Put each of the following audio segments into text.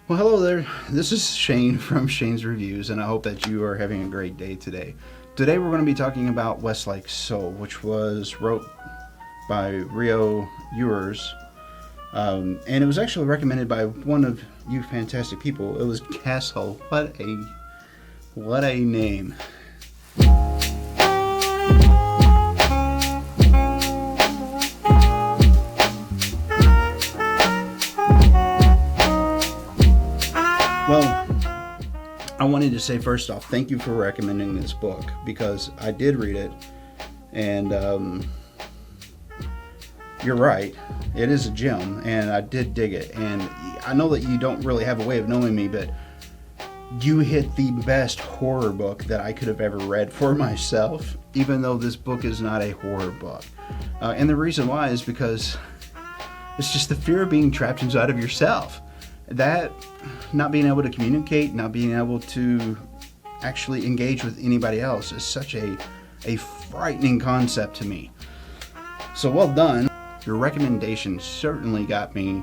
Well, hello there. This is Shane from Shane's Reviews, and I hope that you are having a great day today. Today we're going to be talking about Westlake Soul, which was wrote by Rio Ewers, and it was actually recommended by one of you fantastic people. It was Castle. What a name. Well, I wanted to say first off, thank you for recommending this book, because I did read it, and you're right, it is a gem, and I did dig it. And I know that you don't really have a way of knowing me, but you hit the best horror book that I could have ever read for myself, even though this book is not a horror book. And the reason why is because it's just the fear of being trapped inside of yourself. That, not being able to communicate, not being able to actually engage with anybody else is such a frightening concept to me. So well done. Your recommendation certainly got me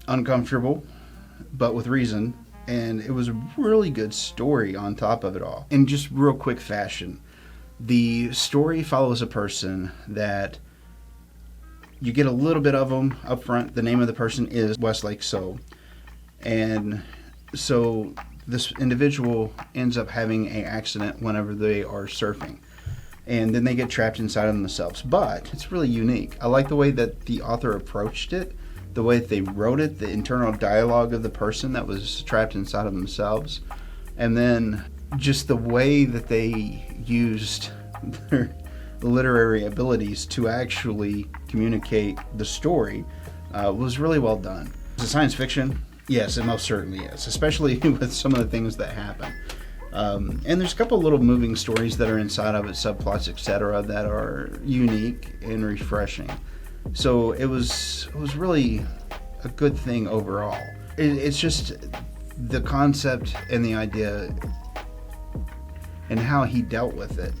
uncomfortable, but with reason. And it was a really good story on top of it all. In just real quick fashion, the story follows a person that you get a little bit of them up front. The name of the person is Westlake Soul. And so this individual ends up having an accident whenever they are surfing. And then they get trapped inside of themselves. But it's really unique. I like the way that the author approached it, the way that they wrote it, the internal dialogue of the person that was trapped inside of themselves. And then just the way that they used their literary abilities to actually communicate the story was really well done. Is it science fiction? Yes, it most certainly is, especially with some of the things that happen. And there's a couple of little moving stories that are inside of it, subplots, etc., that are unique and refreshing. So it was really a good thing overall. It's just the concept and the idea and how he dealt with it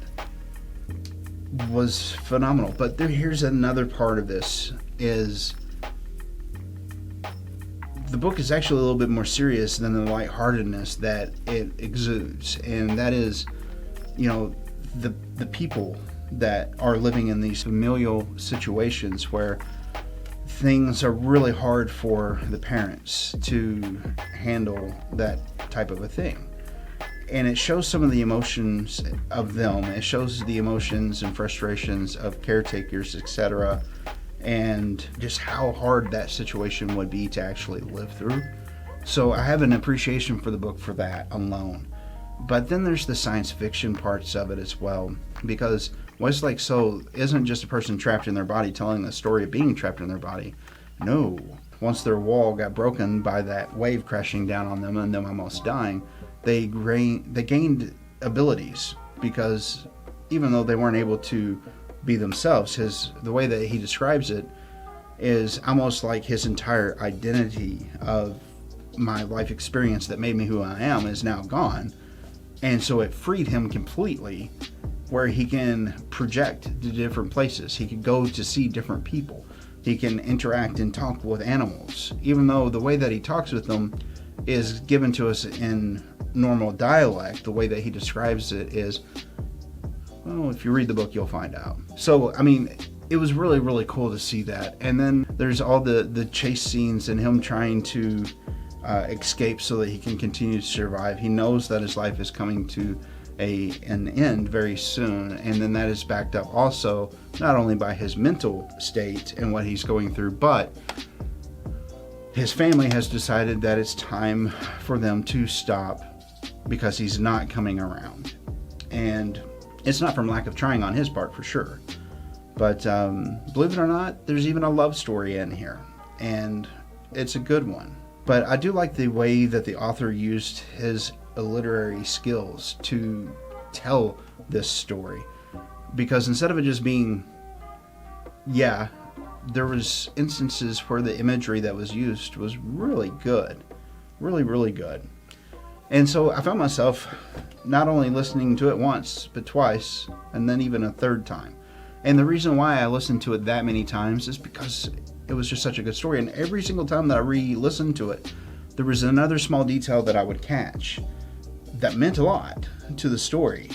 was phenomenal. But here's another part of this, is the book is actually a little bit more serious than the lightheartedness that it exudes. And that is, the people that are living in these familial situations where things are really hard for the parents to handle that type of a thing. And it shows some of the emotions of them. It shows the emotions and frustrations of caretakers, etc., and just how hard that situation would be to actually live through. So I have an appreciation for the book for that alone. But then there's the science fiction parts of it as well, because Westlake Soul isn't just a person trapped in their body telling the story of being trapped in their body. No. Once their wall got broken by that wave crashing down on them and them almost dying, they gained abilities, because even though they weren't able to be themselves, the way that he describes it is almost like his entire identity of my life experience that made me who I am is now gone. And so it freed him completely, where he can project to different places. He can go to see different people. He can interact and talk with animals, even though the way that he talks with them is given to us in normal dialect. The way that he describes it is, well, if you read the book, you'll find out. So, I mean, it was really, really cool to see that. And then there's all the chase scenes and him trying to escape so that he can continue to survive. He knows that his life is coming to an end very soon. And then that is backed up also not only by his mental state and what he's going through, but his family has decided that it's time for them to stop because he's not coming around. And it's not from lack of trying on his part, for sure. But believe it or not, there's even a love story in here. And it's a good one. But I do like the way that the author used his literary skills to tell this story. Because instead of it just being, there was instances where the imagery that was used was really good. Really, really good. And so I found myself not only listening to it once, but twice, and then even a third time. And the reason why I listened to it that many times is because it was just such a good story. And every single time that I re-listened to it, there was another small detail that I would catch that meant a lot to the story.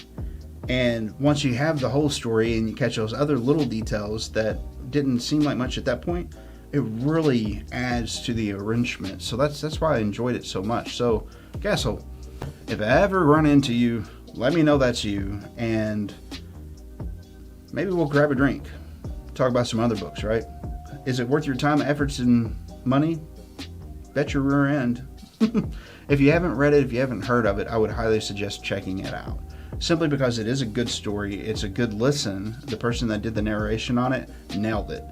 And once you have the whole story and you catch those other little details that didn't seem like much at that point, it really adds to the arrangement. So that's why I enjoyed it so much. So, Castle, if I ever run into you, let me know that's you, and maybe we'll grab a drink, talk about some other books, right? Is it worth your time, efforts, and money? Bet your rear end. If you haven't read it, if you haven't heard of it, I would highly suggest checking it out. Simply because it is a good story, it's a good listen. The person that did the narration on it nailed it.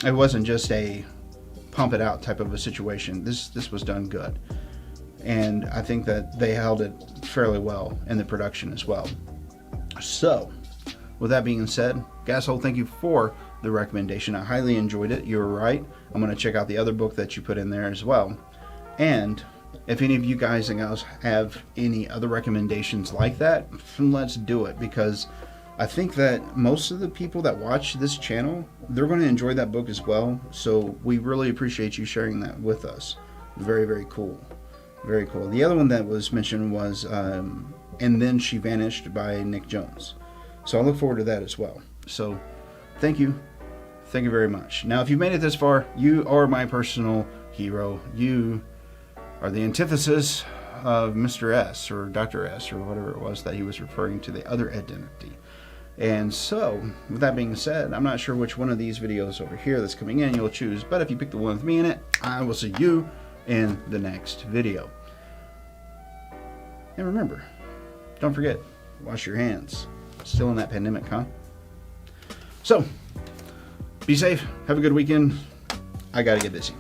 It wasn't just a pump it out type of a situation. This was done good. And I think that they held it fairly well in the production as well. So, with that being said, Gasol, thank you for the recommendation. I highly enjoyed it. You were right. I'm going to check out the other book that you put in there as well. And if any of you guys and gals have any other recommendations like that, let's do it, because I think that most of the people that watch this channel, they're going to enjoy that book as well. So we really appreciate you sharing that with us. Very, very cool. Very cool. The other one that was mentioned was And Then She Vanished by Nick Jones. So I look forward to that as well. So thank you. Thank you very much. Now, if you've made it this far, you are my personal hero. You are the antithesis of Mr. S or Dr. S or whatever it was that he was referring to, the other identity. And so, with that being said, I'm not sure which one of these videos over here that's coming in you'll choose, but if you pick the one with me in it, I will see you in the next video. And remember, don't forget, wash your hands. Still in that pandemic, huh? So, be safe, have a good weekend. I gotta get busy.